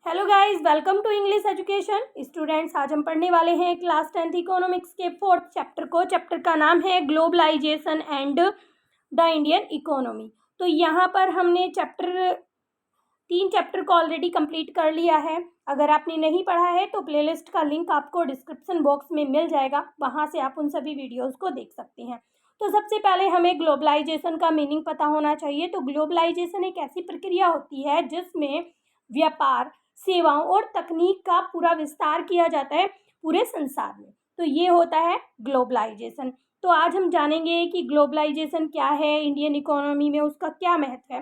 Hello guys, welcome to English education students. आज हम पढ़ने वाले हैं क्लास 10th इकोनॉमिक्स के 4th चैप्टर को। चैप्टर का नाम है globalisation and the Indian economy. तो यहाँ पर हमने तीन चैप्टर को ऑलरेडी कंप्लीट कर लिया है। अगर आपने नहीं पढ़ा है तो प्लेलिस्ट का लिंक आपको डिस्क्रिप्शन बॉक्स में मिल जाएगा, वहाँ से आप उन सभी वीडियोज़ को देख सकते हैं। तो सबसे पहले हमें ग्लोबलाइजेशन का मीनिंग पता होना चाहिए। तो ग्लोबलाइजेशन एक ऐसी प्रक्रिया होती है जिसमें व्यापार, सेवाओं और तकनीक का पूरा विस्तार किया जाता है पूरे संसार में। तो ये होता है ग्लोबलाइजेशन। तो आज हम जानेंगे कि ग्लोबलाइजेशन क्या है, इंडियन इकोनॉमी में उसका क्या महत्व है।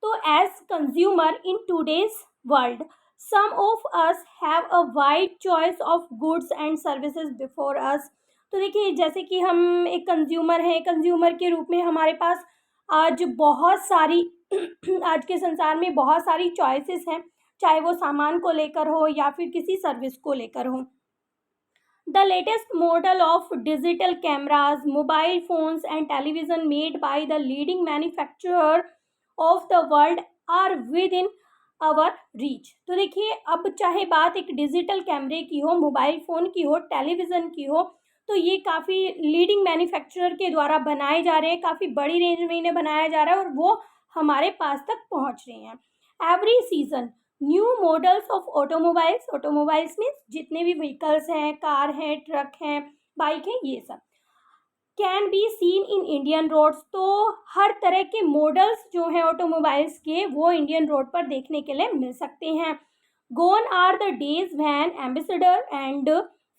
तो as consumer in today's world, some of us have a wide choice of goods and services before us. तो देखिए, जैसे कि हम एक कंज्यूमर हैं, कंज्यूमर के रूप में हमारे पास आज बहुत सारी आज के संसार में बहुत सारी चॉइसेस हैं, चाहे वो सामान को लेकर हो या फिर किसी सर्विस को लेकर हो। The latest model of digital cameras, mobile phones and television made by the leading manufacturer of the world are within our reach। तो देखिए, अब चाहे बात एक डिजिटल कैमरे की हो, मोबाइल फ़ोन की हो, टेलीविज़न की हो, तो ये काफ़ी लीडिंग मैन्युफैक्चरर के द्वारा बनाए जा रहे हैं, काफ़ी बड़ी रेंज में इन्हें बनाया जा रहा है और वो हमारे पास तक पहुंच रहे हैं। Every season new models of automobiles में जितने भी व्हीकल्स हैं, कार हैं, ट्रक हैं, बाइक हैं, ये सब can be seen in Indian roads. तो हर तरह के मॉडल्स जो हैं ऑटोमोबाइल्स के, वो इंडियन रोड पर देखने के लिए मिल सकते हैं। Gone are the days when Ambassador and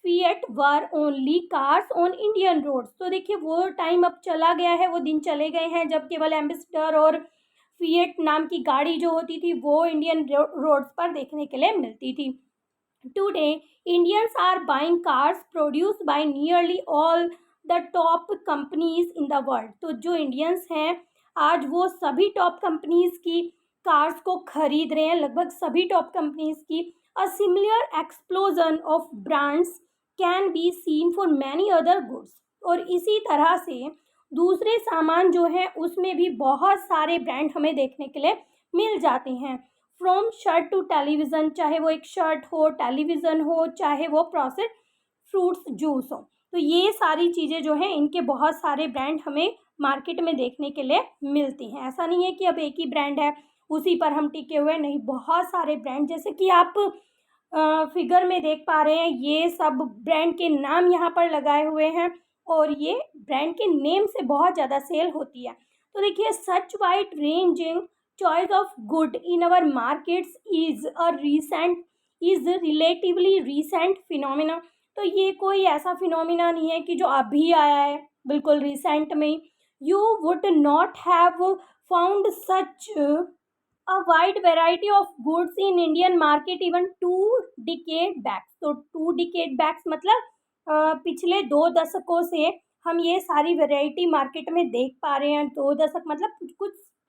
Fiat were only cars on Indian roads. तो देखिए, वो टाइम अब चला गया है, वो दिन चले गए हैं जब केवल एम्बेसडर और फिएट नाम की गाड़ी जो होती थी वो इंडियन रोड्स पर देखने के लिए मिलती थी। Today Indians are buying cars produced by nearly all the top companies in the world. तो जो इंडियंस हैं आज वो सभी टॉप कंपनीज की कार्स को खरीद रहे हैं, लगभग सभी टॉप कंपनीज की। A similar explosion of brands can be scene for many other goods. और इसी तरह से दूसरे सामान जो है उसमें भी बहुत सारे ब्रांड हमें देखने के लिए मिल जाते हैं। फ्रॉम शर्ट टू टेलीविज़न, चाहे वो एक शर्ट हो, टेलीविज़न हो, चाहे वो प्रोसेस्ड फ्रूट्स जूस हो, तो ये सारी चीज़ें जो हैं इनके बहुत सारे ब्रांड हमें मार्केट में देखने के लिए मिलती हैं। ऐसा नहीं है कि अब एक ही ब्रांड है उसी पर हम टिके हुए, नहीं, बहुत सारे ब्रांड, जैसे कि आप फिगर में देख पा रहे हैं, ये सब ब्रांड के नाम यहाँ पर लगाए हुए हैं और ये ब्रांड के नेम से बहुत ज़्यादा सेल होती है। तो देखिए, such wide ranging choice of good in our markets is relatively recent phenomena. तो ये कोई ऐसा फिनोमिना नहीं है कि जो अभी आया है, बिल्कुल रिसेंट में। You would not have found such a wide variety of goods in Indian market even 2 decade back। तो 2 decade back मतलब पिछले 2 दशकों से हम ये सारी वैरायटी मार्केट में देख पा रहे हैं। 2 दशक मतलब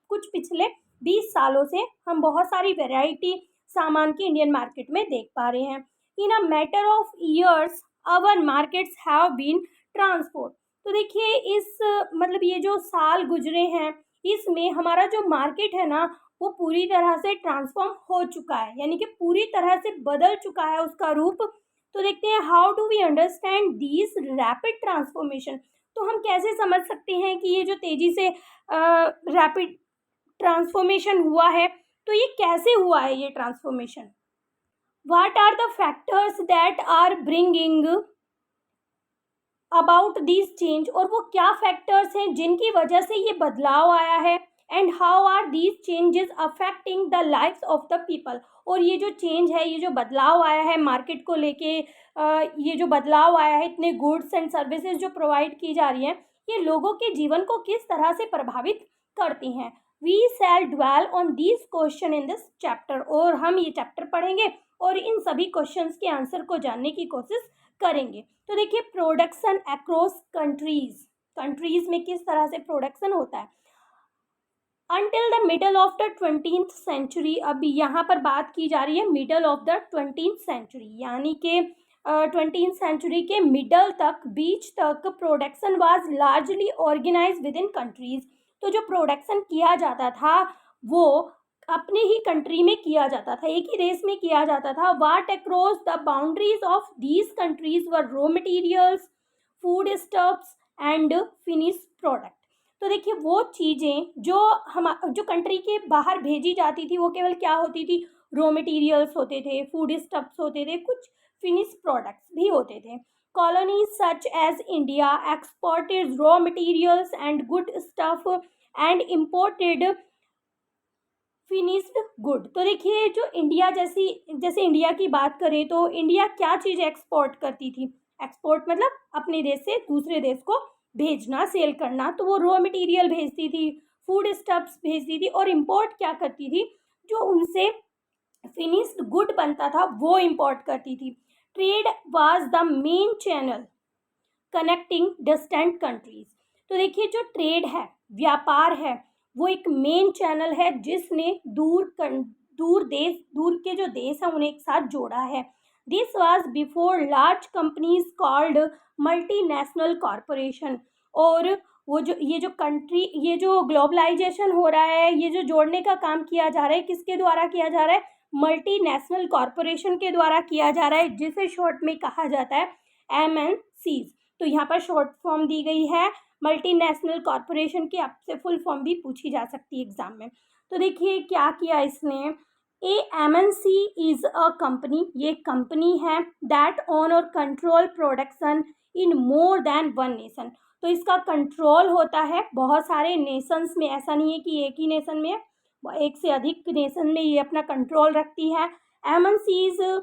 कुछ पिछले 20 सालों से हम बहुत सारी वैरायटी सामान की इंडियन मार्केट में देख पा रहे हैं। In a matter of years our markets have been transform. तो देखिए, इस मतलब ये जो साल गुजरे हैं इसमें हमारा जो मार्केट है ना वो पूरी तरह से ट्रांसफॉर्म हो चुका है, यानी कि पूरी तरह से बदल चुका है उसका रूप। तो देखते हैं, how do we understand this rapid transformation. तो हम कैसे समझ सकते हैं कि ये जो तेजी से रैपिड ट्रांसफॉर्मेशन हुआ है, तो ये कैसे हुआ है ये transformation. What are the factors that are bringing about this change. और वो क्या फैक्टर्स हैं जिनकी वजह से ये बदलाव आया है। And how are these changes affecting the lifes of the people. और ये जो चेंज है, ये जो बदलाव आया है मार्केट को लेके, ये जो बदलाव आया है, इतने गुड्स एंड सर्विसेज जो प्रोवाइड की जा रही हैं, ये लोगों के जीवन को किस तरह से प्रभावित करती हैं। We shall dwell on these question in this chapter. और हम ये चैप्टर पढ़ेंगे और इन सभी क्वेश्चंस के आंसर को जानने की कोशिश करेंगे। तो देखिए, प्रोडक्शन अक्रॉस कंट्रीज में किस तरह से प्रोडक्शन होता है। Until the middle of the 20th century, अब यहाँ पर बात की जा रही है middle of the 20th century, यानी कि 20th सेंचुरी के मिडल तक, बीच तक, production was largely organise within countries. तो जो प्रोडक्शन किया जाता था वो अपने ही कंट्री में किया जाता था, एक ही देश में किया जाता था. What across the boundaries of these countries were raw materials, food stuffs and finish product. तो देखिए वो चीज़ें जो कंट्री के बाहर भेजी जाती थी वो केवल क्या होती थी, रॉ मटेरियल्स होते थे, फूड स्टफ्स होते थे, कुछ फिनिश प्रोडक्ट्स भी होते थे. Colonies such as India exported raw materials and good stuff and imported finished good. तो देखिए जो इंडिया जैसे इंडिया की बात करें तो इंडिया क्या चीज़ एक्सपोर्ट करती थी, एक्सपोर्ट मतलब अपने देश से दूसरे देश को भेजना, सेल करना. तो वो रॉ मटेरियल भेजती थी, फूड स्टफ्स भेजती थी, और इम्पोर्ट क्या करती थी, जो उनसे फिनिश्ड गुड बनता था वो इम्पोर्ट करती थी. Trade was the main channel connecting distant countries. तो देखिए जो ट्रेड है, व्यापार है, वो एक मेन चैनल है जिसने दूर के जो देश हैं उन्हें एक साथ जोड़ा है. This was before large companies called multinational corporation. और ये जो ग्लोबलाइजेशन हो रहा है, ये जो जोड़ने का काम किया जा रहा है, किसके द्वारा किया जा रहा है, मल्टीनेशनल कॉरपोरेशन के द्वारा किया जा रहा है, जिसे शॉर्ट में कहा जाता है MNCs. तो यहाँ पर शॉर्ट फॉर्म दी गई है मल्टीनेशनल कॉरपोरेशन की, आपसे फुल फॉर्म भी पूछी जा सकती है एग्जाम में. तो देखिए क्या किया इसने, ए MNC इज अ कंपनी, ये कंपनी है दैट ओन और control production in more than one nation. तो इसका कंट्रोल होता है बहुत सारे नेशंस में, ऐसा नहीं है कि एक ही नेशन में, एक से अधिक नेशन में ये अपना कंट्रोल रखती है. MNCs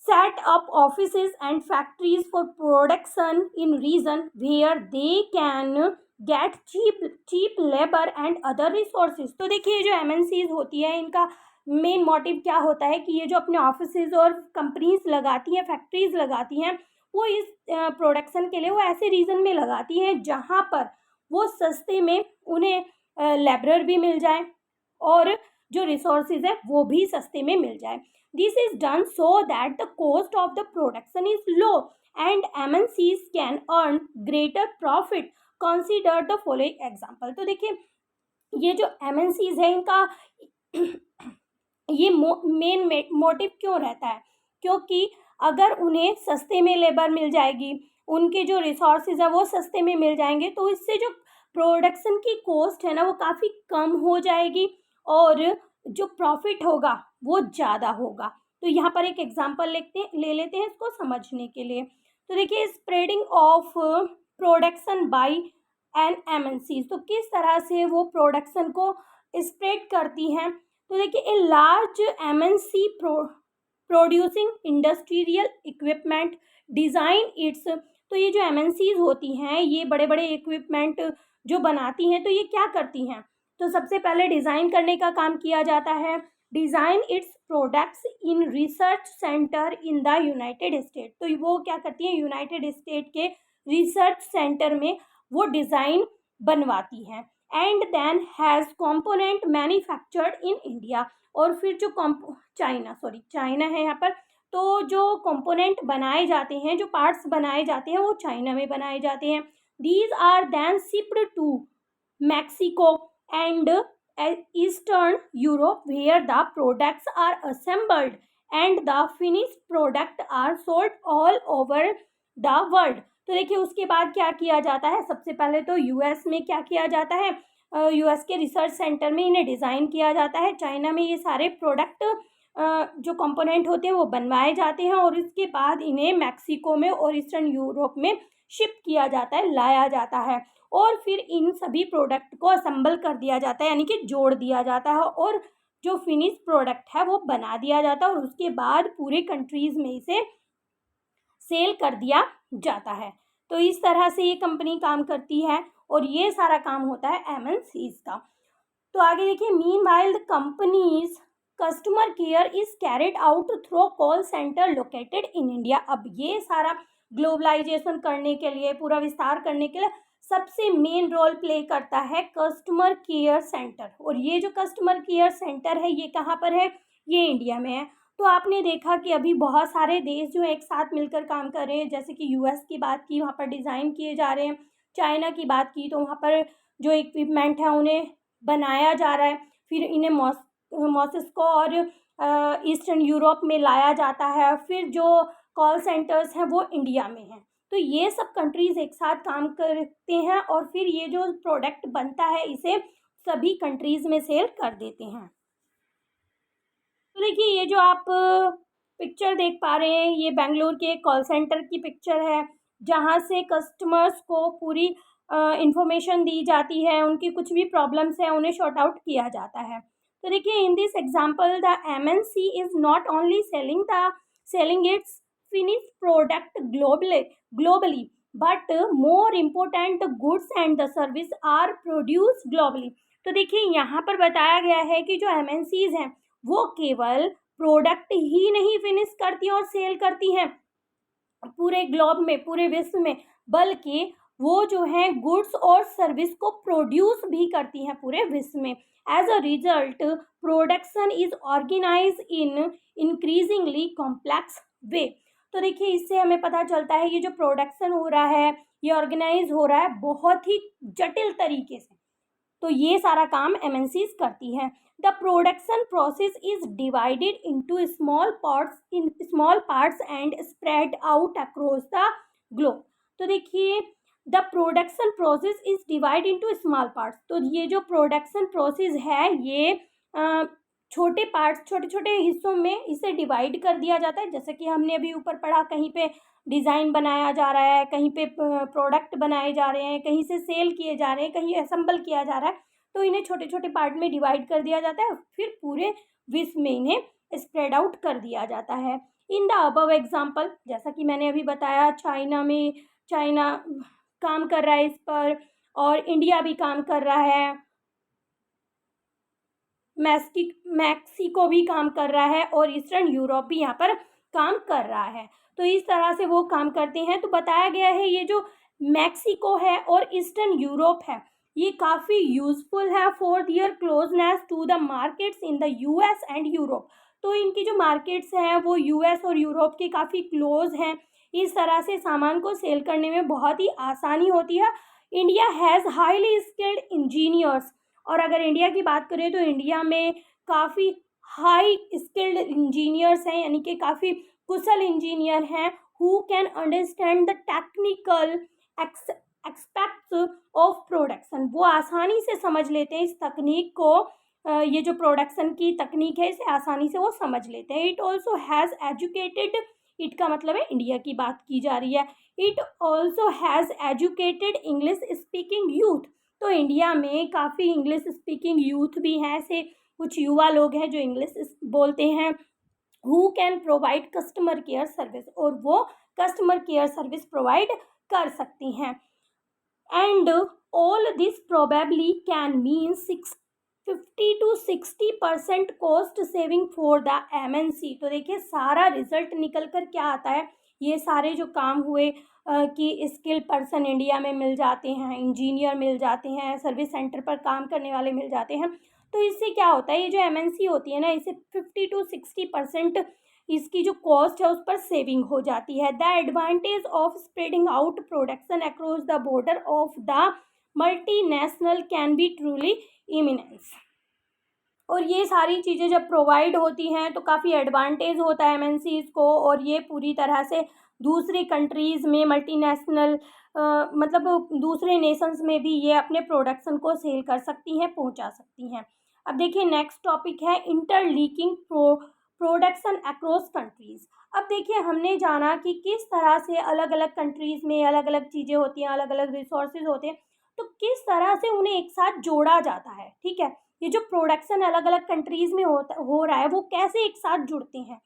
set up offices and factories for production in region where they can get cheap labor and other resources. तो देखिए जो MNCs होती है इनका मेन मोटिव क्या होता है कि ये जो अपने ऑफिसेज और कंपनीज लगाती हैं, फैक्ट्रीज लगाती हैं, वो इस प्रोडक्शन के लिए वो ऐसे रीजन में लगाती हैं जहाँ पर वो सस्ते में उन्हें लेबरर भी मिल जाए और जो रिसोर्सेज है वो भी सस्ते में मिल जाए. This is done so that the cost of the production is low and MNCs can earn greater profit. Consider the following example. तो देखिए ये जो MNCs है इनका ये मेन मोटिव क्यों रहता है, क्योंकि अगर उन्हें सस्ते में लेबर मिल जाएगी, उनके जो रिसोर्सेज है वो सस्ते में मिल जाएंगे, तो इससे जो प्रोडक्शन की कॉस्ट है ना वो काफ़ी कम हो जाएगी और जो प्रॉफिट होगा वो ज़्यादा होगा. तो यहाँ पर एक एग्जांपल ले लेते हैं इसको समझने के लिए. तो देखिए spreading of production by an MNCs, तो किस तरह से वो प्रोडक्शन को स्प्रेड करती हैं. तो देखिए a large MNC producing industrial equipment design it's. तो ये जो MNCs होती हैं ये बड़े बड़े इक्विपमेंट जो बनाती हैं, तो ये क्या करती हैं, तो सबसे पहले डिज़ाइन करने का काम किया जाता है. Design its products in research centre in the United State. तो वो क्या करती हैं, यूनाइटेड स्टेट के रिसर्च सेंटर में वो डिज़ाइन बनवाती हैं. And then has component manufactured in India. और फिर जो चाइना है यहाँ पर, तो जो कंपोनेंट बनाए जाते हैं, जो पार्ट्स बनाए जाते हैं वो चाइना में बनाए जाते हैं. These are then shipped to Mexico and Eastern Europe where the products are assembled and the finished product are sold all over the world. तो देखिए उसके बाद क्या किया जाता है, सबसे पहले तो US में क्या किया जाता है, US के रिसर्च सेंटर में इन्हें डिज़ाइन किया जाता है. चाइना में ये सारे प्रोडक्ट जो कंपोनेंट होते हैं वो बनवाए जाते हैं और इसके बाद इन्हें मैक्सिको में और ईस्टर्न यूरोप में शिप किया जाता है, लाया जाता है और फिर इन सभी प्रोडक्ट को असेंबल कर दिया जाता है, यानी कि जोड़ दिया जाता है और जो फिनिश प्रोडक्ट है वो बना दिया जाता है और उसके बाद पूरे कंट्रीज़ में इसे सेल कर दिया जाता है. तो इस तरह से ये कंपनी काम करती है और ये सारा काम होता है MNCs का. तो आगे देखिए, meanwhile the companies customer care is carried out through call centre located in India. अब ये सारा ग्लोबलाइजेशन करने के लिए, पूरा विस्तार करने के लिए सबसे मेन रोल प्ले करता है कस्टमर केयर सेंटर. और ये जो कस्टमर केयर सेंटर है ये कहाँ पर है, ये इंडिया में है. तो आपने देखा कि अभी बहुत सारे देश जो एक साथ मिलकर काम कर रहे हैं, जैसे कि US की बात की, वहाँ पर डिज़ाइन किए जा रहे हैं. चाइना की बात की तो वहाँ पर जो इक्विपमेंट है उन्हें बनाया जा रहा है, फिर इन्हें मॉस्को और ईस्टर्न यूरोप में लाया जाता है। फिर जो कॉल सेंटर्स हैं वो इंडिया में हैं। तो ये सब कंट्रीज़ एक साथ काम करते हैं और फिर ये जो प्रोडक्ट बनता है इसे सभी कंट्रीज़ में सेल कर देते हैं। तो देखिए ये जो आप पिक्चर देख पा रहे हैं ये बेंगलुरु के कॉल सेंटर की पिक्चर है, जहाँ से कस्टमर्स को पूरी इंफॉर्मेशन दी जाती है, उनकी कुछ भी प्रॉब्लम्स हैं उन्हें सॉर्ट आउट किया जाता है। तो देखिए in this example the MNC is not only selling it's finished product globally, but more important goods and the service are produced globally। तो देखिए यहाँ पर बताया गया है कि जो MNCs हैं वो केवल प्रोडक्ट ही नहीं फिनिश करती और सेल करती हैं पूरे ग्लोब में, पूरे विश्व में, बल्कि वो जो है गुड्स और सर्विस को प्रोड्यूस भी करती हैं पूरे विश्व में। As a result production is organise in increasingly complex way. तो देखिए इससे हमें पता चलता है ये जो प्रोडक्शन हो रहा है ये ऑर्गेनाइज हो रहा है बहुत ही जटिल तरीके से। तो ये सारा काम MNCs करती हैं। The production process is divided into small parts and spread out across the globe. तो देखिए the production process is divide into small parts. तो ये जो प्रोडक्शन प्रोसेस है ये छोटे पार्ट्स, छोटे छोटे हिस्सों में इसे डिवाइड कर दिया जाता है। जैसे कि हमने अभी ऊपर पढ़ा, कहीं पे डिज़ाइन बनाया जा रहा है, कहीं पे प्रोडक्ट बनाए जा रहे हैं, कहीं से सेल किए जा रहे हैं, कहीं असेंबल किया जा रहा है। तो इन्हें छोटे छोटे पार्ट में डिवाइड कर दिया जाता है, फिर पूरे विश्व में इन्हें स्प्रेड आउट कर दिया जाता है। इन द अबव एग्जाम्पल, जैसा कि मैंने अभी बताया, चाइना काम कर रहा है इस पर और इंडिया भी काम कर रहा है, मैक्सिको भी काम कर रहा है और ईस्टर्न यूरोप भी यहाँ पर काम कर रहा है। तो इस तरह से वो काम करते हैं। तो बताया गया है ये जो मैक्सिको है और ईस्टर्न यूरोप है ये काफ़ी यूज़फुल है for their closeness to the markets in the US and Europe. तो इनकी जो मार्केट्स हैं वो US और यूरोप के काफ़ी क्लोज हैं। इस तरह से सामान को सेल करने में बहुत ही आसानी होती है। India has highly skilled engineers. और अगर इंडिया की बात करें तो इंडिया में काफ़ी हाई स्किल्ड इंजीनियर्स हैं, यानी कि काफ़ी कुशल इंजीनियर हैं who can understand the technical aspects of production. वो आसानी से समझ लेते हैं इस तकनीक को, ये जो प्रोडक्शन की तकनीक है इसे आसानी से वो समझ लेते हैं। It also has educated, it का मतलब है इंडिया की बात की जा रही है, it also has educated English speaking youth. तो इंडिया में काफ़ी इंग्लिश स्पीकिंग यूथ भी हैं, ऐसे कुछ युवा लोग हैं जो इंग्लिश बोलते हैं, who can provide customer care service, और वो कस्टमर केयर सर्विस प्रोवाइड कर सकती हैं। And all this probably can mean 50 to 60% cost saving for the MNC। तो देखिए सारा रिजल्ट निकल कर क्या आता है, ये सारे जो काम हुए कि स्किल्ड पर्सन इंडिया में मिल जाते हैं, इंजीनियर मिल जाते हैं, सर्विस सेंटर पर काम करने वाले मिल जाते हैं। तो इससे क्या होता है, ये जो MNC होती है ना, इससे 50 to 60% इसकी जो कॉस्ट है उस पर सेविंग हो जाती है। The advantage of spreading out production across the border of the multinational can be truly eminence. और ये सारी चीज़ें जब प्रोवाइड होती हैं तो काफ़ी एडवांटेज होता है MNCs को, और ये पूरी तरह से दूसरी कंट्रीज़ में मल्टीनेशनल मतलब दूसरे नेशंस में भी ये अपने प्रोडक्शन को सेल कर सकती हैं, पहुंचा सकती हैं। अब देखिए नेक्स्ट टॉपिक है इंटरलीकिंग प्रोडक्शन अक्रॉस कंट्रीज़। अब देखिए हमने जाना कि किस तरह से अलग अलग कंट्रीज़ में अलग अलग चीज़ें होती हैं, अलग अलग रिसोर्सेज होते हैं, तो किस तरह से उन्हें एक साथ जोड़ा जाता है। ठीक है, ये जो प्रोडक्शन अलग अलग कंट्रीज़ में हो रहा है वो कैसे एक साथ जुड़ते हैं।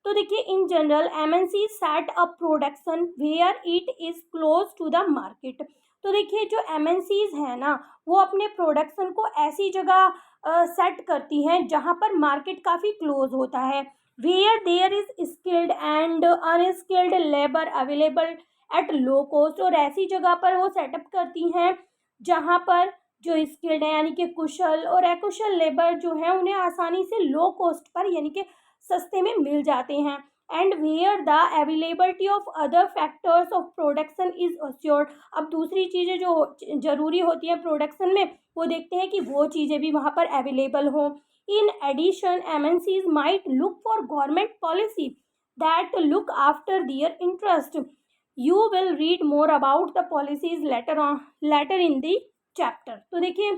तो देखिए in general MNC set up production where it is close to the market. तो देखिए जो MNCs हैं ना वो अपने प्रोडक्शन को ऐसी जगह सेट करती हैं जहाँ पर मार्केट काफ़ी क्लोज होता है। Where there is skilled and unskilled labour available at low cost. और ऐसी जगह पर वो सेटअप करती हैं जहाँ पर जो स्किल्ड है यानी कि कुशल और अकुशल लेबर जो है उन्हें आसानी से लो कॉस्ट पर यानी कि सस्ते में मिल जाते हैं। And where the availability of other factors of production is assured. अब दूसरी चीज़ें जो ज़रूरी होती हैं प्रोडक्शन में वो देखते हैं कि वो चीज़ें भी वहाँ पर अवेलेबल हों। In addition, MNCs might look for government policy that look after their interest. You will read more about the policies later in the chapter. तो देखिए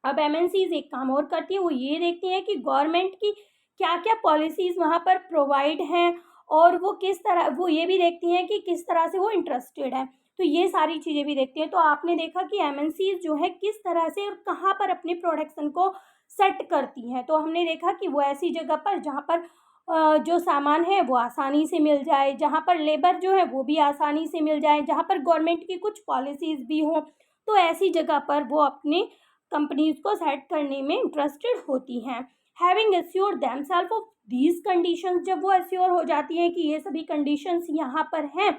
अब एमएनसीज एक काम और करती है, वो ये देखती हैं कि गवर्नमेंट की क्या क्या पॉलिसीज़ वहाँ पर प्रोवाइड हैं और वो किस तरह, वो ये भी देखती हैं कि किस तरह से वो इंटरेस्टेड है, तो ये सारी चीज़ें भी देखती हैं। तो आपने देखा कि एमएनसीज जो है किस तरह से और कहाँ पर अपने प्रोडक्शन को सेट करती हैं। तो हमने देखा कि वो ऐसी जगह पर जहाँ पर जो सामान है वो आसानी से मिल जाए, जहाँ पर लेबर जो है वो भी आसानी से मिल जाए, जहाँ पर गवर्नमेंट की कुछ पॉलिसीज़ भी हों, तो ऐसी जगह पर वो अपने कंपनीज को सेट करने में इंटरेस्टेड होती हैं। Having assure themself of these conditions, जब वो एश्योर हो जाती हैं कि ये सभी कंडीशंस यहाँ पर हैं,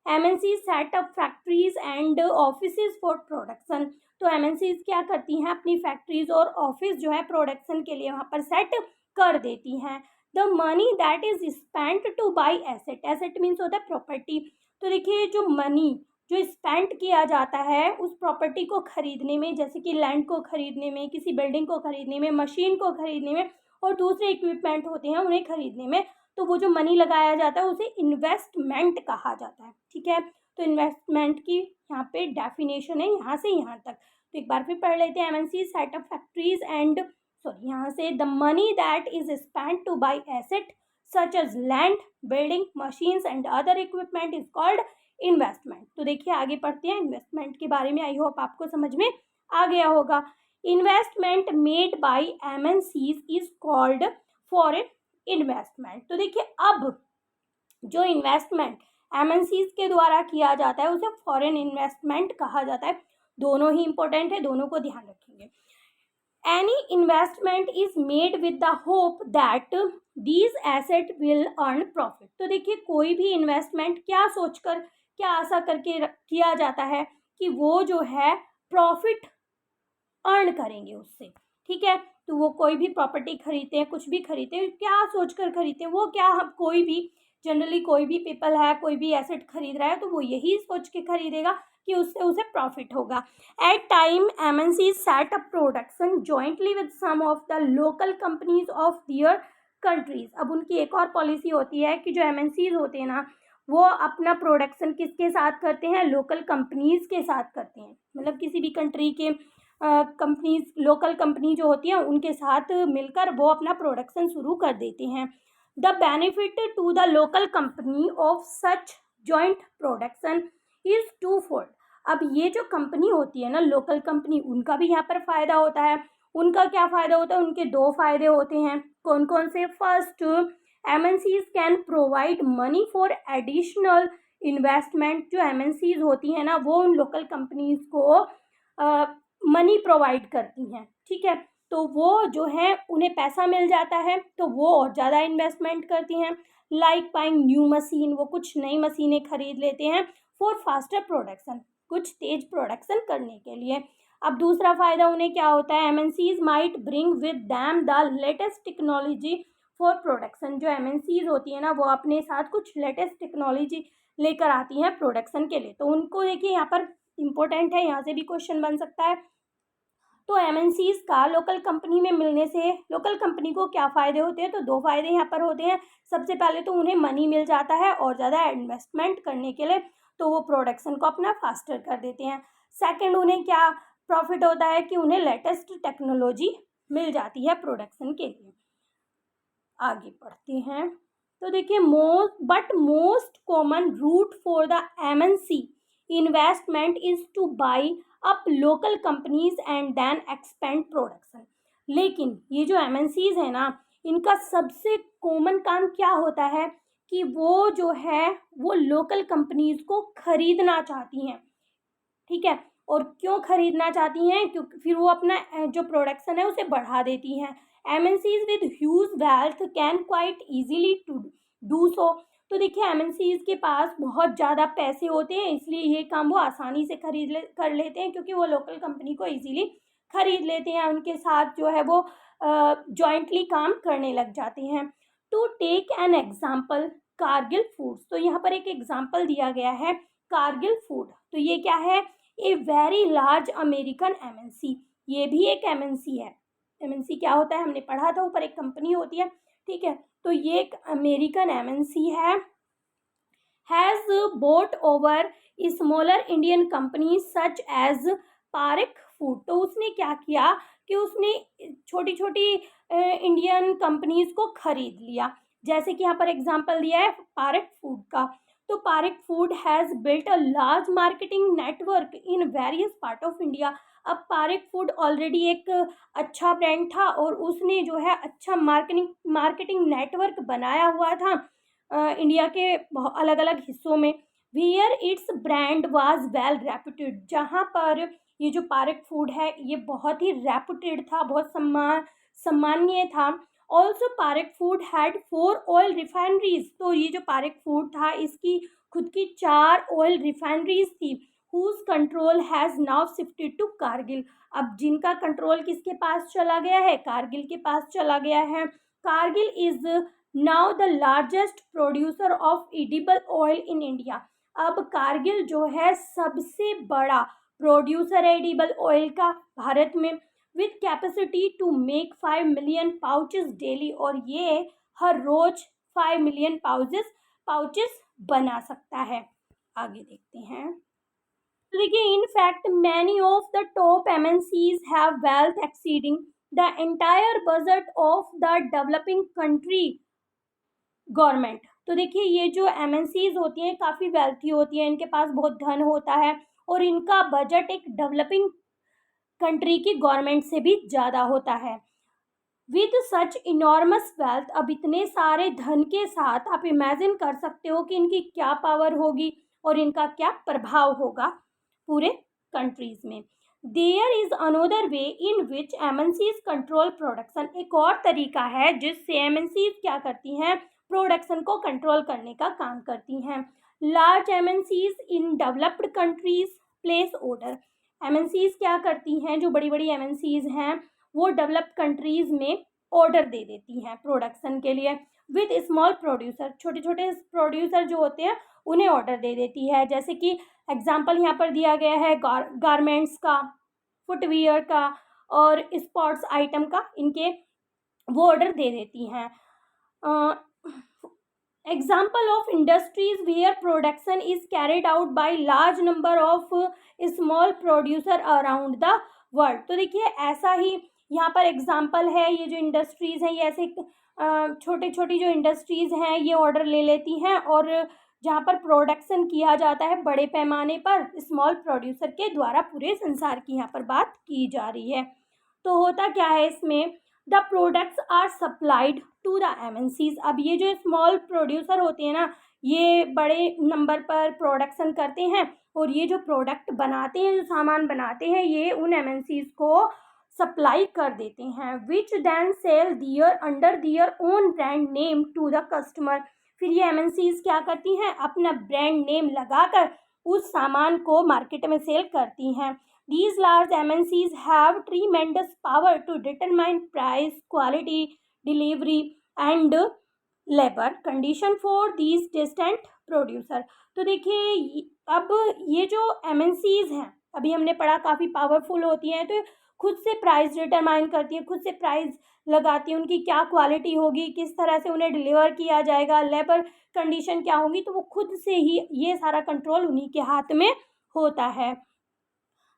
MNC set up factories and offices for production. तो एमएनसीज क्या करती हैं, अपनी फैक्ट्रीज और ऑफिस जो है प्रोडक्शन के लिए वहाँ पर सेट कर देती हैं। The money that is spent to buy asset, asset means होता है प्रॉपर्टी। तो देखिए जो मनी जो स्पेंड किया जाता है उस प्रॉपर्टी को खरीदने में, जैसे कि लैंड को खरीदने में, किसी बिल्डिंग को खरीदने में, मशीन को खरीदने में और दूसरे इक्विपमेंट होते हैं उन्हें खरीदने में, तो वो जो मनी लगाया जाता है उसे इन्वेस्टमेंट कहा जाता है। ठीक है, तो इन्वेस्टमेंट की यहाँ पे डेफिनेशन है यहाँ से यहाँ तक। तो एक बार फिर पढ़ लेते हैं। MNC set up factories and sorry यहाँ से the money that is spent to buy asset such as land, building, machines and other equipment is called investment. तो देखिए आगे पढ़ते हैं इन्वेस्टमेंट के बारे में, आई होप आपको समझ में आ गया होगा। Investment made by MNCs is called foreign investment. तो देखिए अब जो इन्वेस्टमेंट एमएनसीज के द्वारा किया जाता है उसे फॉरेन इन्वेस्टमेंट कहा जाता है। दोनों ही इंपॉर्टेंट है, दोनों को ध्यान रखेंगे। Any investment is made with the hope that these assets will earn profit। तो देखिए कोई भी इन्वेस्टमेंट क्या सोचकर, क्या आशा करके किया जाता है कि वो जो है प्रॉफिट अर्न करेंगे उससे। ठीक है, तो वो कोई भी प्रॉपर्टी खरीदते हैं, कुछ भी खरीदते हैं, क्या सोचकर खरीदते हैं, वो क्या, हम कोई भी जनरली कोई भी पीपल है, कोई भी एसेट खरीद रहा है तो वो यही सोच के खरीदेगा कि उससे उसे प्रॉफिट होगा। At time MNC set up production jointly with some of the local companies of their countries. अब उनकी एक और पॉलिसी होती है कि जो एमएनसीज होते हैं ना वो अपना प्रोडक्शन किसके साथ करते हैं, लोकल कंपनीज के साथ करते हैं। मतलब किसी भी कंट्री के कंपनीज, लोकल कंपनी जो होती है उनके साथ मिलकर वो अपना प्रोडक्शन शुरू कर देते हैं। The benefit to the local company of such joint production is twofold. अब ये जो कंपनी होती है ना लोकल कंपनी, उनका भी यहाँ पर फ़ायदा होता है। उनका क्या फ़ायदा होता है, उनके दो फायदे होते हैं। कौन कौन से? First, MNCs can provide money for additional investment. जो एमएनसीज होती हैं ना वो उन लोकल कंपनीज को मनी प्रोवाइड करती हैं। ठीक है, तो वो जो है उन्हें पैसा मिल जाता है तो वो और ज़्यादा इन्वेस्टमेंट करती हैं। लाइक बाइंग न्यू मशीन, वो कुछ नई मशीनें खरीद लेते हैं फॉर फास्टर प्रोडक्शन, कुछ तेज प्रोडक्शन करने के लिए। अब दूसरा फ़ायदा उन्हें क्या होता है, MNCs might bring with them the latest technology for production. जो एमएनसीज होती है ना वो अपने साथ कुछ लेटेस्ट टेक्नोलॉजी लेकर आती हैं प्रोडक्शन के लिए। तो उनको देखिए यहाँ पर इम्पोर्टेंट है, यहाँ से भी क्वेश्चन बन सकता है। तो एमएनसीज का लोकल कंपनी में मिलने से लोकल कंपनी को क्या फ़ायदे होते हैं, तो दो फायदे यहाँ पर होते हैं। सबसे पहले तो उन्हें मनी मिल जाता है और ज़्यादा इन्वेस्टमेंट करने के लिए, तो वो प्रोडक्शन को अपना फास्टर कर देते हैं। सेकंड, उन्हें क्या प्रॉफिट होता है कि उन्हें लेटेस्ट टेक्नोलॉजी मिल जाती है प्रोडक्शन के लिए। आगे पढ़ते हैं। तो देखिए most common route for the MNC investment is to buy up local companies and then expand production. लेकिन ये जो एमएनसीज है ना इनका सबसे कॉमन काम क्या होता है कि वो जो है वो लोकल कंपनीज को खरीदना चाहती हैं। ठीक है, और क्यों खरीदना चाहती हैं, क्योंकि फिर वो अपना जो प्रोडक्शन है उसे बढ़ा देती हैं। MNCs with huge wealth can quite easily to do so. तो देखिए एमएनसीज के पास बहुत ज़्यादा पैसे होते हैं, इसलिए ये काम वो आसानी से कर लेते हैं, क्योंकि वो लोकल कंपनी को इजीली खरीद लेते हैं, उनके साथ जो है वो जॉइंटली काम करने लग जाते हैं। To take an example, Cargill Foods. तो यहाँ पर एक एग्जाम्पल दिया गया है कारगिल फूड। तो ये क्या है, a very large American MNC, ये भी एक एमएनसी है। एमएनसी क्या होता है हमने पढ़ा था ऊपर, एक कंपनी होती है, ठीक है। तो ये एक अमेरिकन एमएनसी है, has bought over smaller Indian company such as Parekh Food. तो उसने क्या किया कि उसने छोटी छोटी इंडियन कंपनीज को खरीद लिया, जैसे कि यहाँ पर एग्जांपल दिया है पारेख फूड का। तो Parekh food has built a large marketing network in various part of India. अब पारेख फूड ऑलरेडी एक अच्छा ब्रांड था और उसने जो है अच्छा मार्केटिंग नेटवर्क बनाया हुआ था इंडिया के अलग अलग हिस्सों में। Wear it's brand was well reputed, जहाँ पर ये जो पारेख फूड है ये बहुत ही रेप्यूटेड था, बहुत सम्मानीय था। Also Parekh food had 4 oil refineries. तो ये जो पारेख फूड था इसकी खुद की 4 ऑयल रिफाइनरीज थी। Whose control has now shifted to Cargill. अब जिनका कंट्रोल किसके पास चला गया है, कारगिल के पास चला गया है। Kargil is now the largest producer of edible oil in India. अब कारगिल जो है सबसे बड़ा प्रोड्यूसर है एडिबल ऑयल का भारत में, with capacity to make 5 million pouches daily. और ये हर रोज 5 मिलियन पाउचेस बना सकता है। आगे देखते हैं। तो देखिए, in fact many of the top MNCs have wealth exceeding the entire budget of the developing country government. तो देखिए, ये जो एमएनसीज होती हैं काफ़ी वेल्थी होती हैं, इनके पास बहुत धन होता है और इनका बजट एक डेवलपिंग कंट्री की गवर्नमेंट से भी ज़्यादा होता है। विद सच इनॉर्मस वेल्थ, अब इतने सारे धन के साथ आप इमेजिन कर सकते हो कि इनकी क्या पावर होगी और इनका क्या प्रभाव होगा पूरे कंट्रीज में। There is another way in which MNCs control production. एक और तरीका है जिससे एमएनसीज क्या करती हैं, प्रोडक्शन को कंट्रोल करने का काम करती हैं। Large MNCs in developed countries place order. MNCs क्या करती हैं, जो बड़ी बड़ी एमएनसीज हैं वो डेवलप्ड कंट्रीज में ऑर्डर दे देती हैं प्रोडक्शन के लिए। विद स्मॉल प्रोड्यूसर, छोटे छोटे प्रोड्यूसर जो होते हैं उन्हें ऑर्डर दे देती है। जैसे कि एग्जांपल यहाँ पर दिया गया है गारमेंट्स का, फुटवियर का और स्पोर्ट्स आइटम का, इनके वो ऑर्डर दे देती हैं। Example of industries where production is carried out by large number of small producer around the world. तो देखिए, ऐसा ही यहाँ पर एग्जाम्पल है, ये जो इंडस्ट्रीज हैं ये ऐसे छोटे छोटी जो इंडस्ट्रीज हैं ये ऑर्डर ले लेती हैं और जहाँ पर प्रोडक्शन किया जाता है बड़े पैमाने पर स्मॉल प्रोड्यूसर के द्वारा पूरे संसार की यहाँ पर बात की जा रही है। तो होता क्या है इसमें, the products are supplied to the MNCs. अब ये जो स्मॉल प्रोड्यूसर होते हैं ना, ये बड़े नंबर पर प्रोडक्शन करते हैं और ये जो प्रोडक्ट बनाते हैं, जो सामान बनाते हैं, ये उन एमएनसीज को सप्लाई कर देते हैं, which then sell their under their own brand name to the customer. फिर ये एमएनसीज क्या करती हैं, अपना ब्रांड नेम लगाकर उस सामान को मार्केट में सेल करती हैं। These large MNCs have tremendous power to determine price, quality, delivery and labor condition for these distant producer। तो देखिए, अब ये जो MNCs हैं अभी हमने पढ़ा काफ़ी पावरफुल होती हैं, तो खुद से प्राइस डिटरमाइन करती हैं, खुद से प्राइस लगाती हैं, उनकी क्या क्वालिटी होगी, किस तरह से उन्हें डिलीवर किया जाएगा, लेबर कंडीशन क्या होगी, तो वो खुद से ही ये सारा कंट्रोल उन्हीं के हाथ में होता है।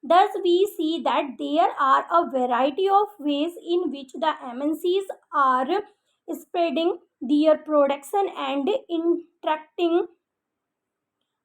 Thus, we see that there are a variety of ways in which the MNCs are spreading their production and interacting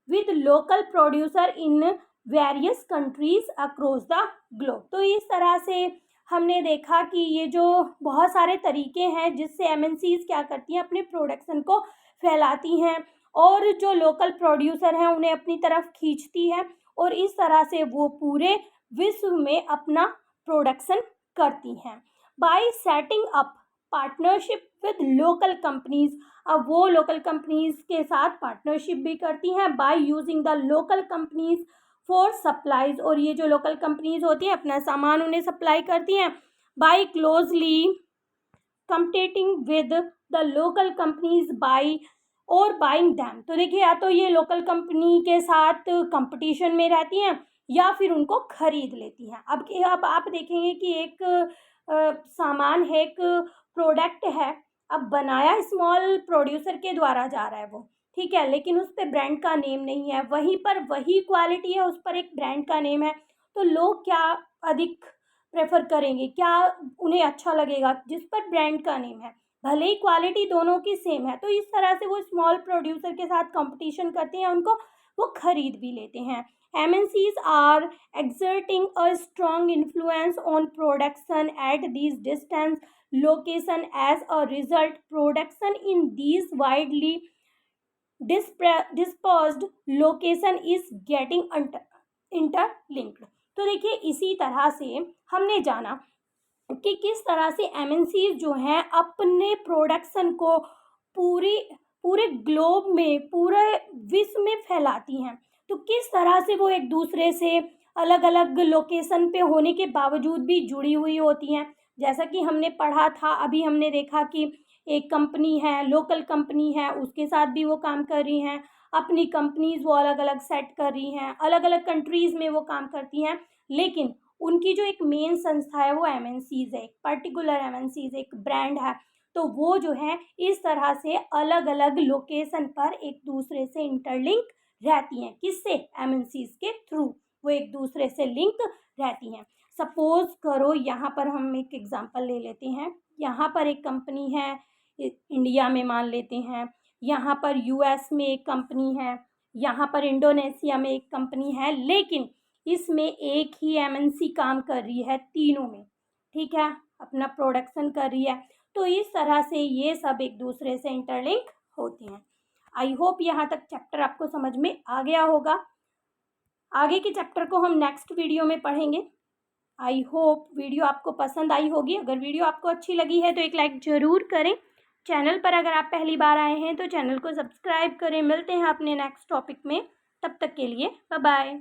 with local producer in various countries across the globe। तो इस तरह से हमने देखा कि ये जो बहुत सारे तरीके हैं जिससे एमएनसीज क्या करती हैं, अपने प्रोडक्शन को फैलाती हैं और जो लोकल प्रोड्यूसर हैं उन्हें अपनी तरफ खींचती है और इस तरह से वो पूरे विश्व में अपना प्रोडक्शन करती हैं। Bye setting up partnership with local companies, अब वो लोकल कंपनीज के साथ पार्टनरशिप भी करती हैं। By using the local companies for supplies, और ये जो लोकल कंपनीज होती हैं अपना सामान उन्हें सप्लाई करती हैं। By closely competing with the local companies by or buying them. तो देखिए, या तो ये लोकल कंपनी के साथ कंपटीशन में रहती हैं या फिर उनको खरीद लेती हैं। अब आप देखेंगे कि एक सामान है, एक प्रोडक्ट है, अब बनाया स्मॉल प्रोड्यूसर के द्वारा जा रहा है वो, ठीक है, लेकिन उस पर ब्रांड का नेम नहीं है, वहीं पर वही क्वालिटी है, उस पर एक ब्रांड का नेम है, तो लोग क्या अधिक प्रेफर करेंगे, क्या उन्हें अच्छा लगेगा? जिस पर ब्रांड का नेम है, भले ही क्वालिटी दोनों की सेम है। तो इस तरह से वो स्मॉल प्रोड्यूसर के साथ कंपटीशन करते हैं, उनको वो खरीद भी लेते हैं। MNCs are exerting a strong influence on production at these distant location. As a result, production in these widely dispersed location is getting interlinked। तो देखिए इसी तरह से हमने जाना कि किस तरह से MNCs जो हैं अपने प्रोडक्शन को पूरे ग्लोब में, पूरे विश्व में फैलाती हैं। तो किस तरह से वो एक दूसरे से अलग अलग लोकेशन पे होने के बावजूद भी जुड़ी हुई होती हैं। जैसा कि हमने पढ़ा था, अभी हमने देखा कि एक कंपनी है, लोकल कंपनी है, उसके साथ भी वो काम कर रही हैं, अपनी कंपनीज वो अलग अलग सेट कर रही हैं, अलग अलग कंट्रीज़ में वो काम करती हैं, लेकिन उनकी जो एक मेन संस्था है वो MNCs है, एक पर्टिकुलर MNCs एक ब्रांड है। तो वो जो है इस तरह से अलग अलग लोकेशन पर एक दूसरे से इंटरलिंक रहती हैं। किससे? MNCs के थ्रू वो एक दूसरे से लिंक रहती हैं। सपोज करो यहाँ पर हम एक एग्जांपल ले लेते हैं, यहाँ पर एक कंपनी है इंडिया में, मान लेते हैं, यहाँ पर US में एक कंपनी है, यहाँ पर इंडोनेशिया में एक कंपनी है, लेकिन इसमें एक ही MNC काम कर रही है तीनों में, ठीक है, अपना प्रोडक्शन कर रही है। तो इस तरह से ये सब एक दूसरे से इंटरलिंक होती हैं। आई होप यहाँ तक चैप्टर आपको समझ में आ गया होगा। आगे के चैप्टर को हम नेक्स्ट वीडियो में पढ़ेंगे। आई होप वीडियो आपको पसंद आई होगी। अगर वीडियो आपको अच्छी लगी है तो एक लाइक ज़रूर करें। चैनल पर अगर आप पहली बार आए हैं तो चैनल को सब्सक्राइब करें। मिलते हैं अपने नेक्स्ट टॉपिक में, तब तक के लिए बाय बाय।